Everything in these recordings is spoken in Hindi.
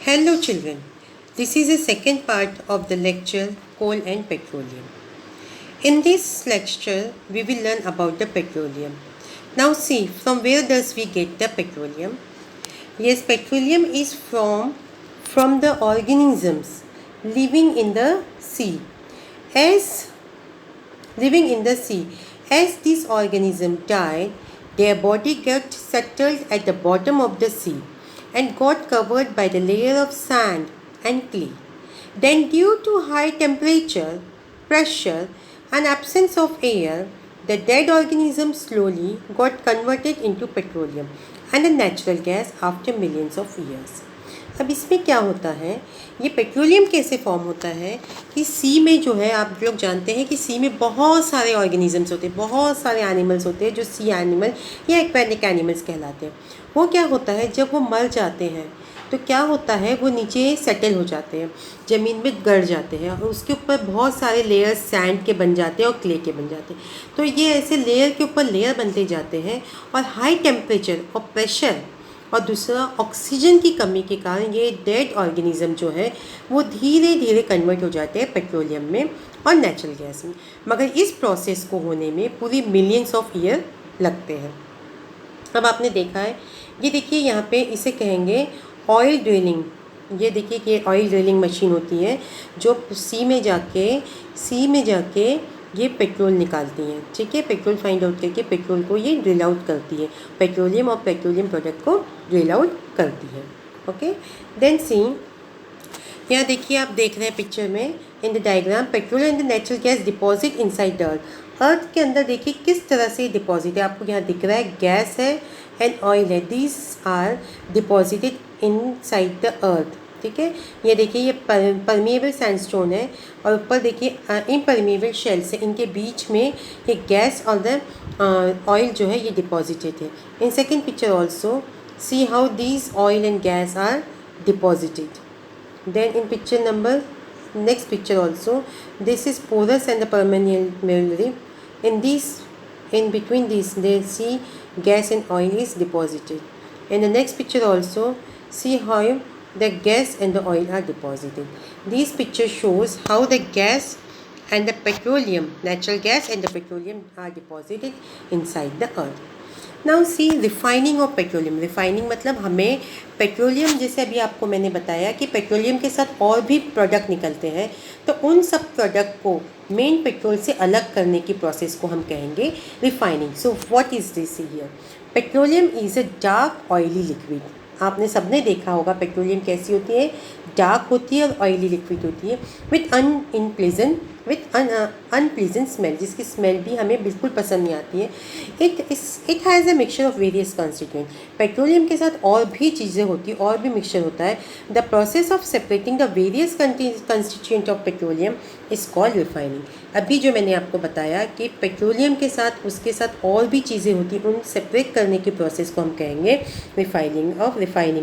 Hello children, this is the second part of the lecture Coal and Petroleum. In this lecture, we will learn about the petroleum. Now see, from where does we get the petroleum? Yes, petroleum is from the organisms living in the sea. As living in the sea, as these organisms died, their body got settled at the bottom of the sea and got covered by the layer of sand and clay. Then, due to high temperature, pressure, and absence of air, the dead organism slowly got converted into petroleum and a natural gas after millions of years. अब इसमें क्या होता है, ये पेट्रोलियम कैसे फॉर्म होता है कि सी में जो है, आप लोग जानते हैं कि सी में बहुत सारे ऑर्गेनिजम्स होते हैं, बहुत सारे एनिमल्स होते हैं जो सी एनिमल या एक्वेटिक एनिमल्स कहलाते हैं. वो क्या होता है, जब वो मर जाते हैं तो क्या होता है, वो नीचे सेटल हो जाते हैं, ज़मीन में गड़ जाते हैं और उसके ऊपर बहुत सारे लेयर सैंड के बन जाते हैं और क्ले के बन जाते हैं. तो ये ऐसे लेयर के ऊपर लेयर बनते जाते हैं और हाई टेम्परेचर और प्रेशर और दूसरा ऑक्सीजन की कमी के कारण ये डेड ऑर्गेनिज्म जो है वो धीरे धीरे कन्वर्ट हो जाते हैं पेट्रोलियम में और नेचुरल गैस में. मगर इस प्रोसेस को होने में पूरी मिलियंस ऑफ ईयर लगते हैं. अब आपने देखा है, ये देखिए यहाँ पे इसे कहेंगे ऑयल ड्रिलिंग. ये देखिए कि ऑयल ड्रिलिंग मशीन होती है जो सी में जाके ये पेट्रोल निकालती हैं. ठीक है, पेट्रोल फाइंड आउट करके पेट्रोल को ये ड्रिल आउट करती है, पेट्रोलियम और पेट्रोलियम प्रोडक्ट को ड्रिल आउट करती है. ओके, देन सी, यहाँ देखिए, आप देख रहे हैं पिक्चर में in the diagram, petrol and the natural gas deposit inside the earth. Earth के अंदर देखिए किस तरह से डिपॉजिट है, आपको यहाँ दिख रहा है गैस है एंड ऑयल है, these are deposited inside the earth. ठीक है, ये देखिए ये परमिएबल सैंडस्टोन है और ऊपर देखिए इम्परमिएबल शेल से इनके बीच में ये गैस और द ऑयल जो है ये डिपॉजिटेड है. In second picture also see how these oil and gas are deposited. Then in picture number, next picture also, this is porous and the permeability. In between these, they see gas and oil is deposited. In the next picture also, see how the gas and the oil are deposited. These pictures shows how the gas and the petroleum, natural gas and the petroleum are deposited inside the earth. Now see refining of petroleum. Refining मतलब हमें पेट्रोलियम, जैसे अभी आपको मैंने बताया कि पेट्रोलियम के साथ और भी प्रोडक्ट निकलते हैं, तो उन सब प्रोडक्ट को मेन पेट्रोल से अलग करने की प्रोसेस को हम कहेंगे refining. So what is this here? Petroleum is a dark oily liquid. आपने सबने देखा होगा पेट्रोलियम कैसी होती है, डार्क होती है और ऑयली लिक्विड होती है विथ अनप्लीजेंट स्मेल, जिसकी स्मेल भी हमें बिल्कुल पसंद नहीं आती है. It has a mixture of various constituent. Petroleum के साथ और भी चीज़ें होती हैं, और भी मिक्सचर होता है. The process of separating the various constituent of petroleum is called refining. अभी जो मैंने आपको बताया कि पेट्रोलियम के साथ उसके साथ और भी चीज़ें होती हैं, उन सेपरेट करने की प्रोसेस को हम कहेंगे रिफाइनिंग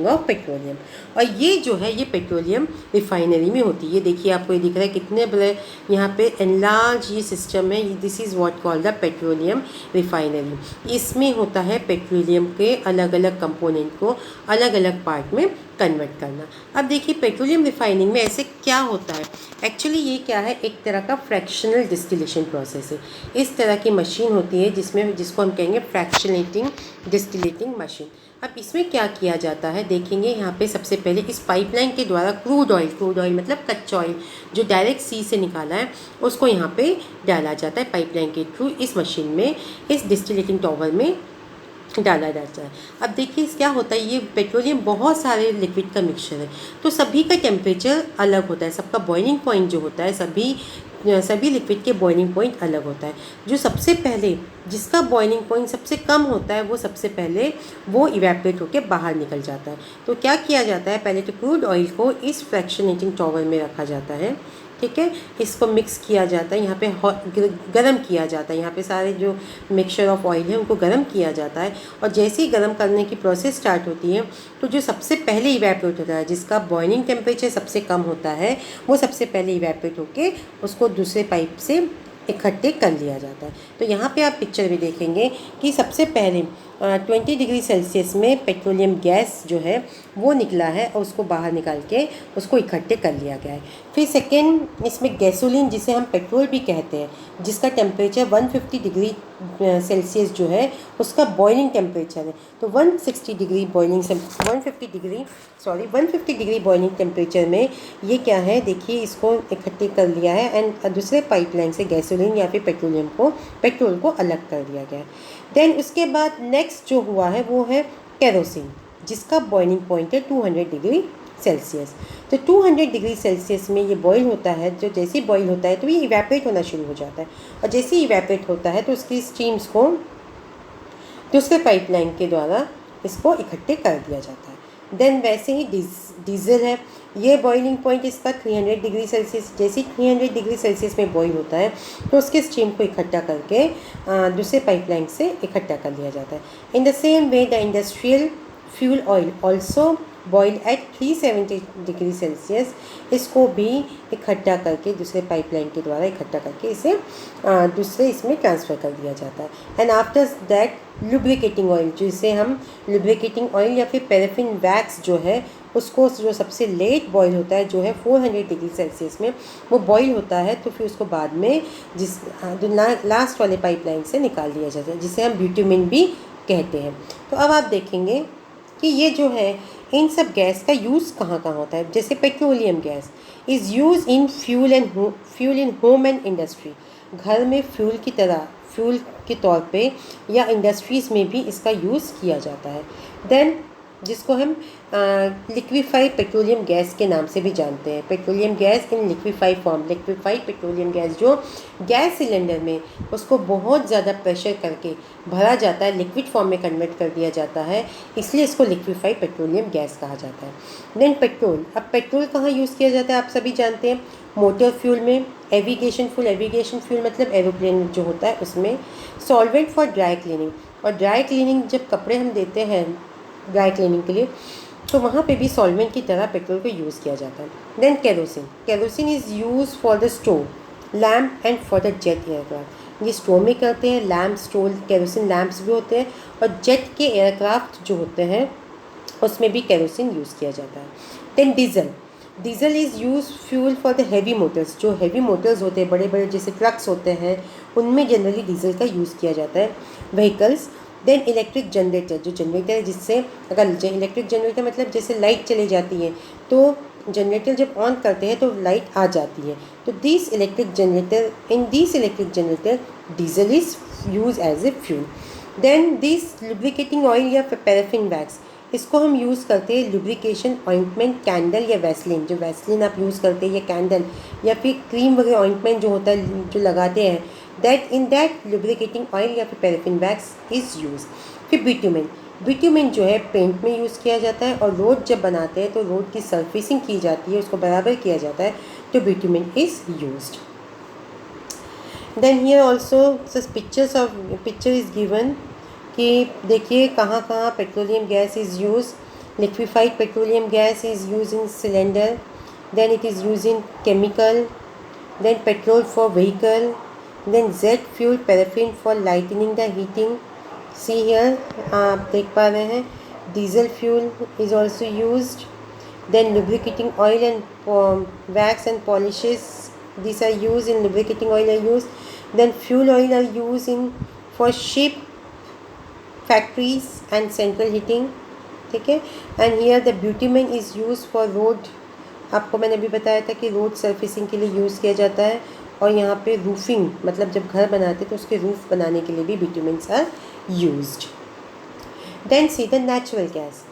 ऑफ पेट्रोलियम. और ये जो है ये पेट्रोलियम रिफाइनरी में होती है. ये देखिए, आपको ये दिख रहा है कितने बड़े यहाँ पे एनलार्ज ये सिस्टम है. This is what called the petroleum refinery. इसमें होता है पेट्रोलियम के अलग अलग कंपोनेंट को अलग अलग पार्ट में कन्वर्ट करना. अब देखिए पेट्रोलियम रिफाइनिंग में ऐसे क्या होता है. एक्चुअली ये क्या है, एक तरह का फ्रैक्शनल डिस्टिलेशन प्रोसेस है. इस तरह की मशीन होती है जिसको हम कहेंगे फ्रैक्शनेटिंग डिस्टिलेटिंग मशीन. अब इसमें क्या किया जाता है देखेंगे. यहाँ पे सबसे पहले इस पाइपलाइन के द्वारा क्रूड ऑयल मतलब कच्चा ऑयल जो डायरेक्ट सी से निकाला है उसको यहाँ पे डाला जाता है पाइपलाइन के थ्रू इस मशीन में, इस डिस्टिलेटिंग टॉवर में डाला जाता है. अब देखिए क्या होता है, ये पेट्रोलियम बहुत सारे लिक्विड का मिक्सचर है, तो सभी का टेम्परेचर अलग होता है. सबका बॉइलिंग पॉइंट जो होता है, सभी लिक्विड के बॉइलिंग पॉइंट अलग होता है. जो सबसे पहले जिसका बॉइलिंग पॉइंट सबसे कम होता है वो सबसे पहले वो इवेपोरेट होकर बाहर निकल जाता है. तो क्या किया जाता है, पहले तो क्रूड ऑयल को इस फ्रैक्शनेटिंग टॉवर में रखा जाता है. ठीक है, इसको मिक्स किया जाता है, यहाँ पे गरम किया जाता है. यहाँ पे सारे जो मिक्सचर ऑफ ऑयल है उनको गरम किया जाता है. और जैसे ही गरम करने की प्रोसेस स्टार्ट होती है तो जो सबसे पहले इवेपोरेट होता है, जिसका बॉइलिंग टेम्परेचर सबसे कम होता है, वो सबसे पहले इवेपोरेट होके उसको दूसरे पाइप से इकट्ठे कर लिया जाता है. तो यहाँ पे आप पिक्चर में देखेंगे कि सबसे पहले 20 डिग्री सेल्सियस में पेट्रोलियम गैस जो है वो निकला है और उसको बाहर निकाल के उसको इकट्ठे कर लिया गया है। फिर सेकेंड इसमें गैसोलीन, जिसे हम पेट्रोल भी कहते हैं, जिसका टेम्परेचर 150 डिग्री सेल्सियस जो है उसका बॉइलिंग टेम्परेचर है। तो 150 डिग्री बॉइलिंग टेम्परेचर में ये क्या है, देखिए इसको इकट्ठे कर लिया है एंड दूसरे पाइपलाइन से गैसोलीन या फिर पेट्रोल को अलग कर दिया गया है। देन उसके बाद नेक्स्ट जो हुआ है वो है केरोसिन, जिसका बॉइलिंग पॉइंट है 200 डिग्री सेल्सियस। तो 200 डिग्री सेल्सियस में ये बॉईल होता है। जो जैसे ही बॉईल होता है तो ये इवेपोरेट होना शुरू हो जाता है, और जैसे ही इवेपोरेट होता है तो उसकी स्टीम्स को दूसरे पाइपलाइन के द्वारा इसको इकट्ठे कर दिया जाता है। देन वैसे ही डीजल है, ये बॉइलिंग पॉइंट इसका 300 डिग्री सेल्सियस। जैसे 300 डिग्री सेल्सियस में बॉईल होता है तो उसके स्टीम को इकट्ठा करके दूसरे पाइपलाइन से इकट्ठा कर लिया जाता है। In the same way the industrial fuel oil also boil at 370 degree Celsius. इसको भी इकट्ठा करके दूसरे पाइपलाइन के द्वारा इकट्ठा करके इसे दूसरे इसमें ट्रांसफ़र कर दिया जाता है। And after that lubricating oil, जिसे हम लुब्रिकेटिंग ऑयल या फिर पैराफिन वैक्स जो है उसको, जो सबसे लेट बॉईल होता है जो है 400 डिग्री सेल्सियस में वो बॉईल होता है, तो फिर उसको बाद में लास्ट वाले पाइपलाइन से निकाल दिया जाता है, जिसे हम बिटुमेन भी कहते हैं। तो अब आप देखेंगे कि ये जो है इन सब गैस का यूज़ कहाँ कहाँ होता है। जैसे petroleum gas is use in fuel in home and industry, घर में फ्यूल के तौर पे या इंडस्ट्रीज़ में भी इसका यूज़ किया जाता है। देन जिसको हम लिक्विफाइड पेट्रोलियम गैस के नाम से भी जानते हैं, petroleum gas in liquefied form. Liquefied petroleum gas जो गैस सिलेंडर में उसको बहुत ज़्यादा प्रेशर करके भरा जाता है, लिक्विड फॉर्म में कन्वर्ट कर दिया जाता है, इसलिए इसको लिक्विफाइड पेट्रोलियम गैस कहा जाता है। देन पेट्रोल, अब पेट्रोल कहाँ यूज़ किया जाता है आप सभी जानते हैं, मोटर फ्यूल में, एविगेशन फ्यूल मतलब एरोप्लेन जो होता है उसमें, सॉल्वेंट फॉर ड्राई क्लीनिंग, और ड्राई क्लीनिंग जब कपड़े हम देते हैं ड्राई क्लीनिंग के लिए तो वहाँ पे भी सॉल्वेंट की तरह पेट्रोल को यूज़ किया जाता है। Then kerosene is use for the stove, lamp and for the jet aircraft. ये स्टोव में करते हैं, लैम्प स्टोव केरोसिन लैम्प्स भी होते हैं, और जेट के एयरक्राफ्ट जो होते हैं उसमें भी केरोसिन यूज़ किया जाता है। Then diesel is use fuel for the heavy motors, जो हैवी मोटर्स होते हैं बड़े बड़े जैसे ट्रक्स होते हैं उनमें जनरली डीजल का यूज़ किया जाता है। व्हीकल्स, देन इलेक्ट्रिक जनरेटर, जो जनरेटर है जिससे अगर इलेक्ट्रिक जनरेटर मतलब जैसे लाइट चली जाती है तो जनरेटर जब ऑन करते हैं तो लाइट आ जाती है, तो this electric generator diesel is use as a fuel. Then this lubricating oil या पैराफिन वैक्स, इसको हम यूज़ करते हैं लुब्रिकेशन ऑइंटमेंट, कैंडल या वैसलीन, जो वैसलीन आप यूज़ करते हैं या कैंडल या फिर क्रीम वगैरह ऑइंटमेंट जो होता है जो लगाते हैं, that in that lubricating oil या फिर पैराफिन वैक्स इज़ यूज। फिर बिटुमेन जो है पेंट में यूज़ किया जाता है, और रोड जब बनाते हैं तो रोड की सर्फेसिंग की जाती है, उसको बराबर किया जाता है, तो bitumen is used. Then here also picture is given कि देखिए कहाँ कहाँ petroleum gas is use. Liquefied petroleum gas is use in cylinder, then it is use in chemical, then petrol for vehicle, then jet fuel paraffin for lightening the heating. See here आप देख पा रहे हैं diesel fuel is also used. Then lubricating oil and wax and polishes, these are used in lubricating oil are used. Then fuel oil are used in for ship, factories and central heating. ठीक है, and here the bitumen is used for road, आपको मैंने अभी बताया था कि रोड सर्फेसिंग के लिए यूज़ किया जाता है, और यहाँ पे रूफिंग मतलब जब घर बनाते तो उसके रूफ बनाने के लिए भी bitumens are used. Then see the natural gas.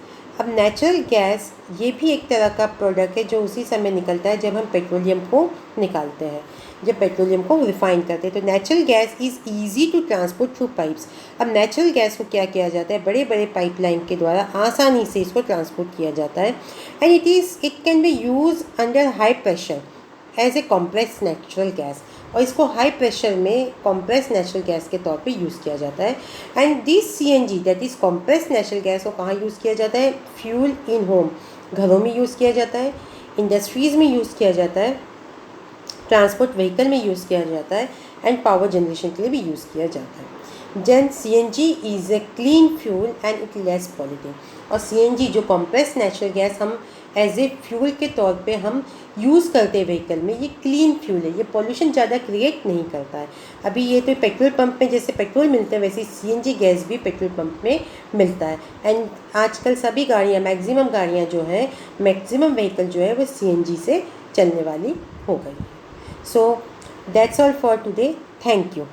अब नेचुरल गैस ये भी एक तरह का प्रोडक्ट है जो उसी समय निकलता है जब हम पेट्रोलियम को निकालते हैं, जब पेट्रोलियम को रिफाइन करते हैं। तो natural gas is easy to transport through pipes. अब नेचुरल गैस को क्या किया जाता है, बड़े बड़े पाइपलाइन के द्वारा आसानी से इसको ट्रांसपोर्ट किया जाता है, and it can be use under high pressure as a compress natural gas, और इसको हाई प्रेशर में कॉम्प्रेस नेचुरल गैस के तौर पे यूज़ किया जाता है। And this CNG that is compress natural gas को कहाँ यूज़ किया जाता है, फ्यूल इन होम, घरों में यूज़ किया जाता है, इंडस्ट्रीज़ में यूज़ किया जाता है, ट्रांसपोर्ट व्हीकल में यूज़ किया जाता है, एंड पावर जनरेशन के लिए भी यूज़ किया जाता है। Then CNG is a clean fuel and it less polluting. और CNG जो कॉम्प्रेस नेचुरल गैस हम एज ए फ्यूल के तौर पे हम यूज़ करते हैं व्हीकल में, ये क्लीन फ्यूल है, ये पॉल्यूशन ज़्यादा क्रिएट नहीं करता है। अभी ये तो पेट्रोल पंप में जैसे पेट्रोल मिलते हैं वैसे CNG गैस भी पेट्रोल पंप में मिलता है। एंड आजकल सभी गाड़ियाँ, मैक्सिमम गाड़ियाँ जो हैं, मैक्सिमम व्हीकल जो है वो CNG से चलने वाली हो गई है। So that's all for today. Thank you.